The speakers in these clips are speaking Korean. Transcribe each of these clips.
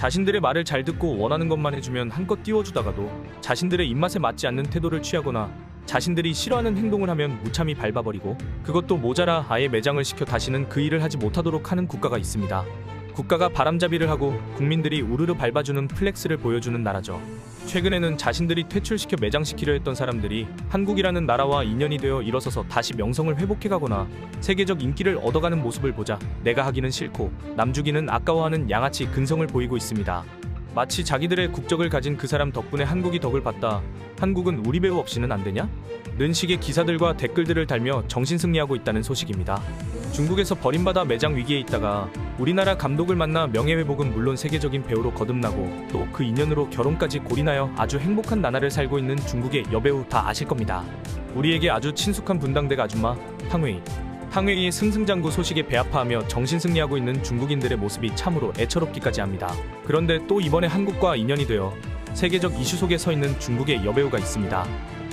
자신들의 말을 잘 듣고 원하는 것만 해주면 한껏 띄워주다가도 자신들의 입맛에 맞지 않는 태도를 취하거나 자신들이 싫어하는 행동을 하면 무참히 밟아버리고, 그것도 모자라 아예 매장을 시켜 다시는 그 일을 하지 못하도록 하는 국가가 있습니다. 국가가 바람잡이를 하고 국민들이 우르르 밟아주는 플렉스를 보여주는 나라죠. 최근에는 자신들이 퇴출시켜 매장시키려 했던 사람들이 한국이라는 나라와 인연이 되어 일어서서 다시 명성을 회복해가거나 세계적 인기를 얻어가는 모습을 보자 내가 하기는 싫고 남주기는 아까워하는 양아치 근성을 보이고 있습니다. 마치 자기들의 국적을 가진 그 사람 덕분에 한국이 덕을 봤다, 한국은 우리 배우 없이는 안 되냐? 는 식의 기사들과 댓글들을 달며 정신승리하고 있다는 소식입니다. 중국에서 버림받아 매장 위기에 있다가 우리나라 감독을 만나 명예회복은 물론 세계적인 배우로 거듭나고 또 그 인연으로 결혼까지 골인하여 아주 행복한 나날을 살고 있는 중국의 여배우 다 아실 겁니다. 우리에게 아주 친숙한 분당댁 아줌마 탕웨이. 탕웨이의 승승장구 소식에 배아파하며 정신승리하고 있는 중국인들의 모습이 참으로 애처롭기까지 합니다. 그런데 또 이번에 한국과 인연이 되어 세계적 이슈 속에 서 있는 중국의 여배우가 있습니다.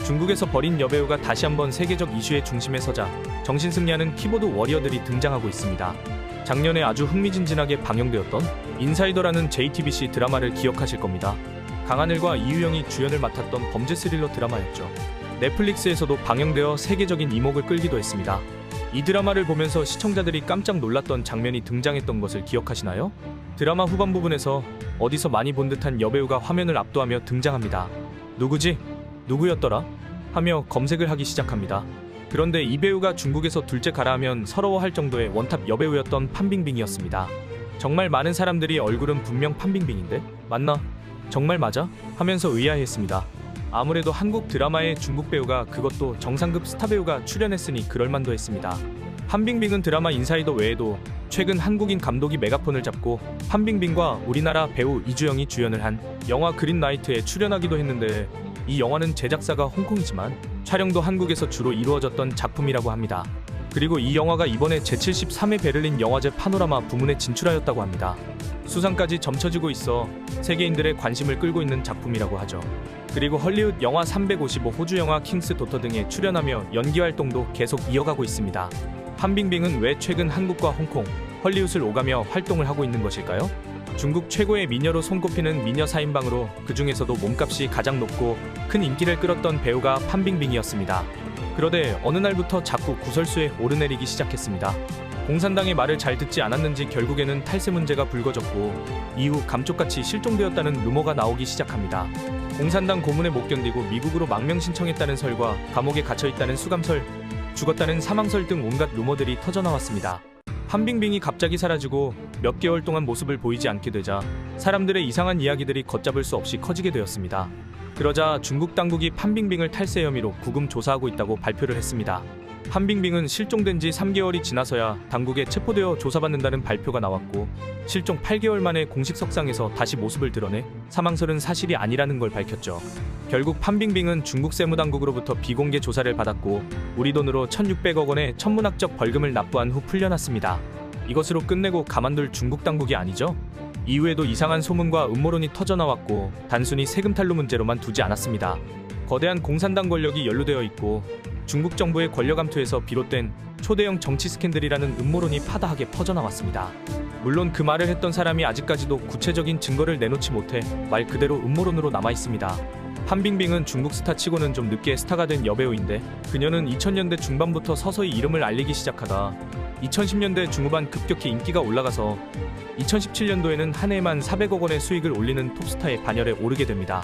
중국에서 버린 여배우가 다시 한번 세계적 이슈의 중심에 서자 정신승리하는 키보드 워리어들이 등장하고 있습니다. 작년에 아주 흥미진진하게 방영되었던 인사이더라는 JTBC 드라마를 기억하실 겁니다. 강하늘과 이유영이 주연을 맡았던 범죄 스릴러 드라마였죠. 넷플릭스에서도 방영되어 세계적인 이목을 끌기도 했습니다. 이 드라마를 보면서 시청자들이 깜짝 놀랐던 장면이 등장했던 것을 기억하시나요? 드라마 후반 부분에서 어디서 많이 본 듯한 여배우가 화면을 압도하며 등장합니다. 누구지? 누구였더라? 하며 검색을 하기 시작합니다. 그런데 이 배우가 중국에서 둘째 가라하면 서러워할 정도의 원탑 여배우였던 판빙빙이었습니다. 정말 많은 사람들이 얼굴은 분명 판빙빙인데 맞나? 정말 맞아? 하면서 의아해했습니다. 아무래도 한국 드라마에 중국 배우가, 그것도 정상급 스타 배우가 출연했으니 그럴만도 했습니다. 판빙빙은 드라마 인사이더 외에도 최근 한국인 감독이 메가폰을 잡고 판빙빙과 우리나라 배우 이주영이 주연을 한 영화 그린나이트에 출연하기도 했는데, 이 영화는 제작사가 홍콩이지만 촬영도 한국에서 주로 이루어졌던 작품이라고 합니다. 그리고 이 영화가 이번에 제73회 베를린 영화제 파노라마 부문에 진출하였다고 합니다. 수상까지 점쳐지고 있어 세계인들의 관심을 끌고 있는 작품이라고 하죠. 그리고 헐리우드 영화 355, 호주 영화 킹스 도터 등에 출연하며 연기 활동도 계속 이어가고 있습니다. 판빙빙은 왜 최근 한국과 홍콩, 헐리우드를 오가며 활동을 하고 있는 것일까요? 중국 최고의 미녀로 손꼽히는 미녀 4인방으로 그 중에서도 몸값이 가장 높고 큰 인기를 끌었던 배우가 판빙빙이었습니다. 그러데 어느 날부터 자꾸 구설수에 오르내리기 시작했습니다. 공산당의 말을 잘 듣지 않았는지 결국에는 탈세 문제가 불거졌고 이후 감쪽같이 실종되었다는 루머가 나오기 시작합니다. 공산당 고문에 못 견디고 미국으로 망명 신청했다는 설과 감옥에 갇혀있다는 수감설, 죽었다는 사망설 등 온갖 루머들이 터져나왔습니다. 판빙빙이 갑자기 사라지고 몇 개월 동안 모습을 보이지 않게 되자 사람들의 이상한 이야기들이 걷잡을 수 없이 커지게 되었습니다. 그러자 중국 당국이 판빙빙을 탈세 혐의로 구금 조사하고 있다고 발표를 했습니다. 판빙빙은 실종된 지 3개월이 지나서야 당국에 체포되어 조사받는다는 발표가 나왔고, 실종 8개월 만에 공식 석상에서 다시 모습을 드러내 사망설은 사실이 아니라는 걸 밝혔죠. 결국 판빙빙은 중국 세무당국으로부터 비공개 조사를 받았고 우리 돈으로 1,600억 원의 천문학적 벌금을 납부한 후 풀려났습니다. 이것으로 끝내고 가만둘 중국 당국이 아니죠. 이후에도 이상한 소문과 음모론이 터져나왔고 단순히 세금 탈루 문제로만 두지 않았습니다. 거대한 공산당 권력이 연루되어 있고 중국 정부의 권력 암투에서 비롯된 초대형 정치 스캔들이라는 음모론이 파다하게 퍼져나왔습니다. 물론 그 말을 했던 사람이 아직까지도 구체적인 증거를 내놓지 못해 말 그대로 음모론으로 남아있습니다. 판빙빙은 중국 스타치고는 좀 늦게 스타가 된 여배우인데, 그녀는 2000년대 중반부터 서서히 이름을 알리기 시작하다 2010년대 중후반 급격히 인기가 올라가서 2017년도에는 한 해에만 400억 원의 수익을 올리는 톱스타의 반열에 오르게 됩니다.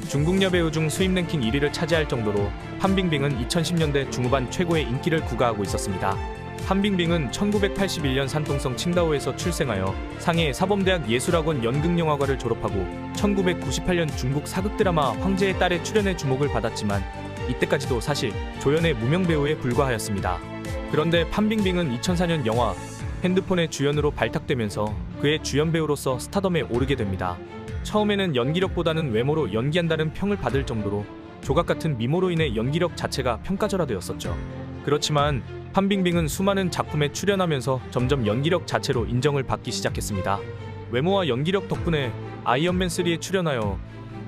중국 여배우 중 수입 랭킹 1위를 차지할 정도로 판빙빙은 2010년대 중후반 최고의 인기를 구가하고 있었습니다. 판빙빙은 1981년 산동성 칭다오에서 출생하여 상해 사범대학 예술학원 연극영화과를 졸업하고 1998년 중국 사극드라마 황제의 딸에 출연해 주목을 받았지만 이때까지도 사실 조연의 무명배우에 불과하였습니다. 그런데 판빙빙은 2004년 영화 핸드폰의 주연으로 발탁되면서 그의 주연 배우로서 스타덤에 오르게 됩니다. 처음에는 연기력보다는 외모로 연기한다는 평을 받을 정도로 조각같은 미모로 인해 연기력 자체가 평가절하되었었죠. 그렇지만 판빙빙은 수많은 작품에 출연하면서 점점 연기력 자체로 인정을 받기 시작했습니다. 외모와 연기력 덕분에 아이언맨 3에 출연하여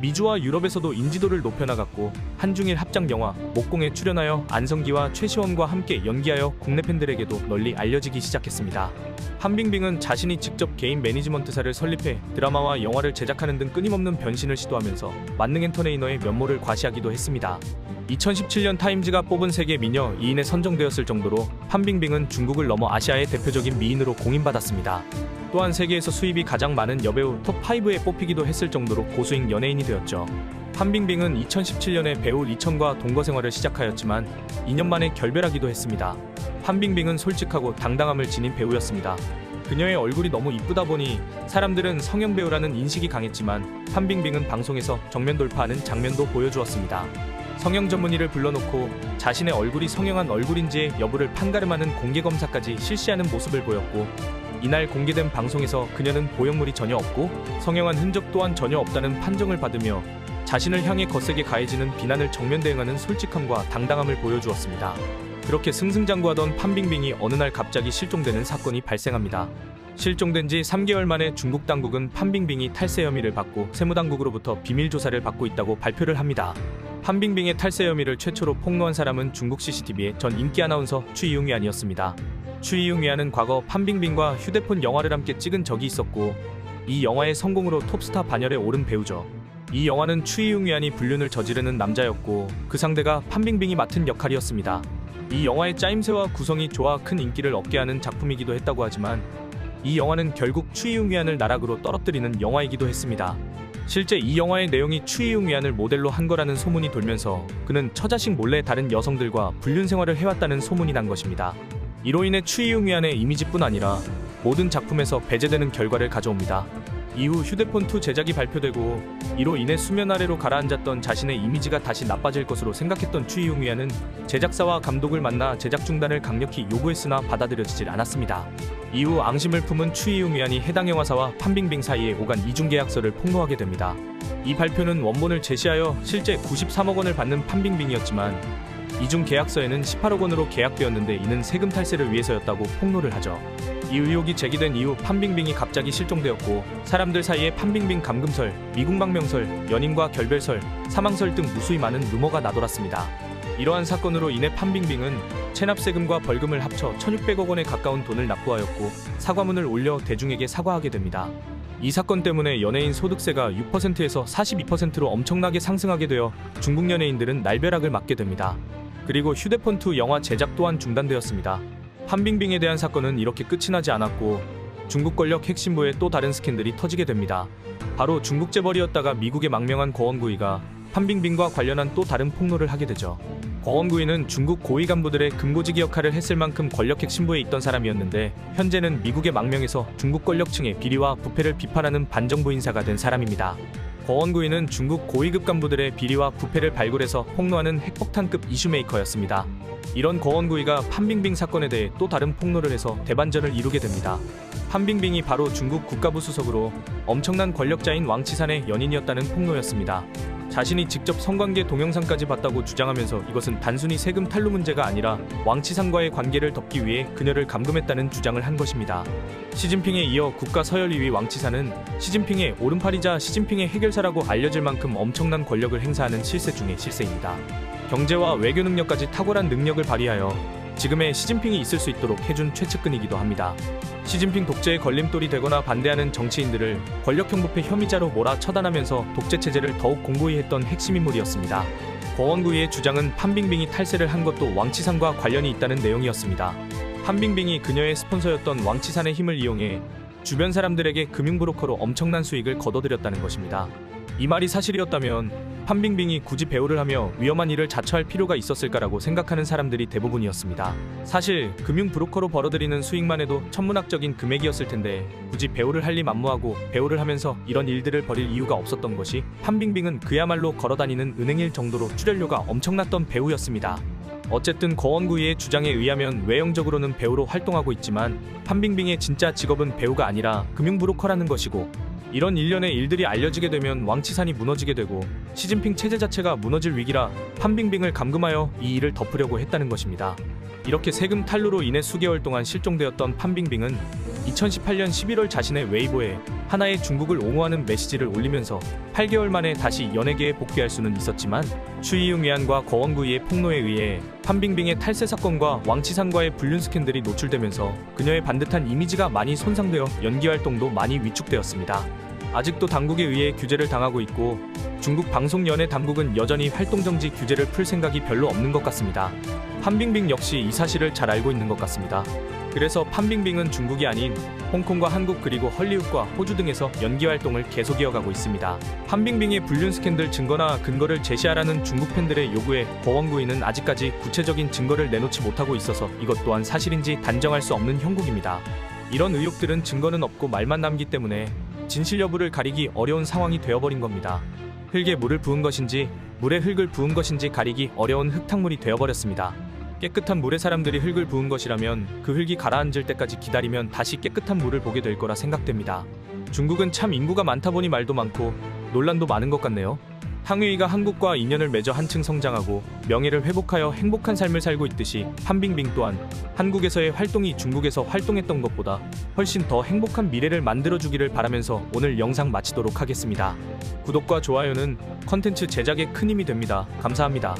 미주와 유럽에서도 인지도를 높여나갔고 한중일 합작 영화 목공에 출연하여 안성기와 최시원과 함께 연기하여 국내 팬들에게도 널리 알려지기 시작했습니다. 판빙빙은 자신이 직접 개인 매니지먼트사를 설립해 드라마와 영화를 제작하는 등 끊임없는 변신을 시도하면서 만능 엔터테이너의 면모를 과시하기도 했습니다. 2017년 타임즈가 뽑은 세계 미녀 2인에 선정되었을 정도로 판빙빙은 중국을 넘어 아시아의 대표적인 미인으로 공인받았습니다. 또한 세계에서 수입이 가장 많은 여배우 톱5에 뽑히기도 했을 정도로 고수익 연예인이 되었죠. 판빙빙은 2017년에 배우 리천과 동거 생활을 시작하였지만 2년 만에 결별하기도 했습니다. 판빙빙은 솔직하고 당당함을 지닌 배우였습니다. 그녀의 얼굴이 너무 이쁘다 보니 사람들은 성형 배우라는 인식이 강했지만 판빙빙은 방송에서 정면 돌파하는 장면도 보여주었습니다. 성형 전문의를 불러놓고 자신의 얼굴이 성형한 얼굴인지의 여부를 판가름하는 공개검사까지 실시하는 모습을 보였고, 이날 공개된 방송에서 그녀는 보형물이 전혀 없고 성형한 흔적 또한 전혀 없다는 판정을 받으며 자신을 향해 거세게 가해지는 비난을 정면 대응하는 솔직함과 당당함을 보여주었습니다. 그렇게 승승장구하던 판빙빙이 어느 날 갑자기 실종되는 사건이 발생합니다. 실종된 지 3개월 만에 중국 당국은 판빙빙이 탈세 혐의를 받고 세무당국으로부터 비밀 조사를 받고 있다고 발표를 합니다. 판빙빙의 탈세 혐의를 최초로 폭로한 사람은 중국 CCTV의 전 인기 아나운서 추이웅위안이었습니다. 추이웅위안은 과거 판빙빙과 휴대폰 영화를 함께 찍은 적이 있었고, 이 영화의 성공으로 톱스타 반열에 오른 배우죠. 이 영화는 추이웅위안이 불륜을 저지르는 남자였고 그 상대가 판빙빙이 맡은 역할이었습니다. 이 영화의 짜임새와 구성이 좋아 큰 인기를 얻게 하는 작품이기도 했다고 하지만 이 영화는 결국 추이웅위안을 나락으로 떨어뜨리는 영화이기도 했습니다. 실제 이 영화의 내용이 추이웅위안을 모델로 한 거라는 소문이 돌면서 그는 처자식 몰래 다른 여성들과 불륜 생활을 해왔다는 소문이 난 것입니다. 이로 인해 추이웅위안의 이미지뿐 아니라 모든 작품에서 배제되는 결과를 가져옵니다. 이후 휴대폰2 제작이 발표되고 이로 인해 수면 아래로 가라앉았던 자신의 이미지가 다시 나빠질 것으로 생각했던 추이웅위안은 제작사와 감독을 만나 제작 중단을 강력히 요구했으나 받아들여지질 않았습니다. 이후 앙심을 품은 추이웅위안이 해당 영화사와 판빙빙 사이에 오간 이중계약서를 폭로하게 됩니다. 이 발표는 원본을 제시하여 실제 93억 원을 받는 판빙빙이었지만 이중 계약서에는 18억 원으로 계약되었는데 이는 세금 탈세를 위해서였다고 폭로를 하죠. 이 의혹이 제기된 이후 판빙빙이 갑자기 실종되었고 사람들 사이에 판빙빙 감금설, 미국 망명설, 연인과 결별설, 사망설 등 무수히 많은 루머가 나돌았습니다. 이러한 사건으로 인해 판빙빙은 체납세금과 벌금을 합쳐 1,600억 원에 가까운 돈을 납부하였고 사과문을 올려 대중에게 사과하게 됩니다. 이 사건 때문에 연예인 소득세가 6%에서 42%로 엄청나게 상승하게 되어 중국 연예인들은 날벼락을 맞게 됩니다. 그리고 휴대폰2 영화 제작 또한 중단되었습니다. 판빙빙에 대한 사건은 이렇게 끝이 나지 않았고 중국 권력 핵심부에 또 다른 스캔들이 터지게 됩니다. 바로 중국 재벌이었다가 미국에 망명한 거원구이가 판빙빙과 관련한 또 다른 폭로를 하게 되죠. 거원구이는 중국 고위 간부들의 금고지기 역할을 했을 만큼 권력 핵심부에 있던 사람이었는데 현재는 미국에 망명해서 중국 권력층의 비리와 부패를 비판하는 반정부 인사가 된 사람입니다. 거원구이는 중국 고위급 간부들의 비리와 부패를 발굴해서 폭로하는 핵폭탄급 이슈메이커였습니다. 이런 거원구이가 판빙빙 사건에 대해 또 다른 폭로를 해서 대반전을 이루게 됩니다. 판빙빙이 바로 중국 국가부 수석으로 엄청난 권력자인 왕치산의 연인이었다는 폭로였습니다. 자신이 직접 성관계 동영상까지 봤다고 주장하면서 이것은 단순히 세금 탈루 문제가 아니라 왕치산과의 관계를 덮기 위해 그녀를 감금했다는 주장을 한 것입니다. 시진핑에 이어 국가 서열 2위 왕치산은 시진핑의 오른팔이자 시진핑의 해결사라고 알려질 만큼 엄청난 권력을 행사하는 실세 중의 실세입니다. 경제와 외교 능력까지 탁월한 능력을 발휘하여 지금의 시진핑이 있을 수 있도록 해준 최측근이기도 합니다. 시진핑 독재의 걸림돌이 되거나 반대하는 정치인들을 권력형 부패 혐의자로 몰아처단하면서 독재체제를 더욱 공고히 했던 핵심 인물이었습니다. 거원구이의 주장은 판빙빙이 탈세를 한 것도 왕치산과 관련이 있다는 내용이었습니다. 판빙빙이 그녀의 스폰서였던 왕치산의 힘을 이용해 주변 사람들에게 금융브로커로 엄청난 수익을 거둬들였다는 것입니다. 이 말이 사실이었다면 판빙빙이 굳이 배우를 하며 위험한 일을 자처할 필요가 있었을까라고 생각하는 사람들이 대부분이었습니다. 사실 금융 브로커로 벌어들이는 수익만 해도 천문학적인 금액이었을 텐데 굳이 배우를 할 리 만무하고 배우를 하면서 이런 일들을 벌일 이유가 없었던 것이 판빙빙은 그야말로 걸어다니는 은행일 정도로 출연료가 엄청났던 배우였습니다. 어쨌든 거원구이의 주장에 의하면 외형적으로는 배우로 활동하고 있지만 판빙빙의 진짜 직업은 배우가 아니라 금융 브로커라는 것이고, 이런 일련의 일들이 알려지게 되면 왕치산이 무너지게 되고 시진핑 체제 자체가 무너질 위기라 판빙빙을 감금하여 이 일을 덮으려고 했다는 것입니다. 이렇게 세금 탈루로 인해 수개월 동안 실종되었던 판빙빙은 2018년 11월 자신의 웨이보에 하나의 중국을 옹호하는 메시지를 올리면서 8개월 만에 다시 연예계에 복귀할 수는 있었지만 추이융 위안과 거원구이의 폭로에 의해 판빙빙의 탈세 사건과 왕치산과의 불륜 스캔들이 노출되면서 그녀의 반듯한 이미지가 많이 손상되어 연기 활동도 많이 위축되었습니다. 아직도 당국에 의해 규제를 당하고 있고 중국 방송연예 당국은 여전히 활동정지 규제를 풀 생각이 별로 없는 것 같습니다. 판빙빙 역시 이 사실을 잘 알고 있는 것 같습니다. 그래서 판빙빙은 중국이 아닌 홍콩과 한국 그리고 헐리우드과 호주 등에서 연기 활동을 계속 이어가고 있습니다. 판빙빙의 불륜 스캔들 증거나 근거를 제시하라는 중국 팬들의 요구에 거원구이는 아직까지 구체적인 증거를 내놓지 못하고 있어서 이것 또한 사실인지 단정할 수 없는 형국입니다. 이런 의혹들은 증거는 없고 말만 남기 때문에 진실 여부를 가리기 어려운 상황이 되어버린 겁니다. 흙에 물을 부은 것인지 물에 흙을 부은 것인지 가리기 어려운 흙탕물이 되어버렸습니다. 깨끗한 물에 사람들이 흙을 부은 것이라면 그 흙이 가라앉을 때까지 기다리면 다시 깨끗한 물을 보게 될 거라 생각됩니다. 중국은 참 인구가 많다 보니 말도 많고 논란도 많은 것 같네요. 탕웨이가 한국과 인연을 맺어 한층 성장하고 명예를 회복하여 행복한 삶을 살고 있듯이 판빙빙 또한 한국에서의 활동이 중국에서 활동했던 것보다 훨씬 더 행복한 미래를 만들어주기를 바라면서 오늘 영상 마치도록 하겠습니다. 구독과 좋아요는 컨텐츠 제작에 큰 힘이 됩니다. 감사합니다.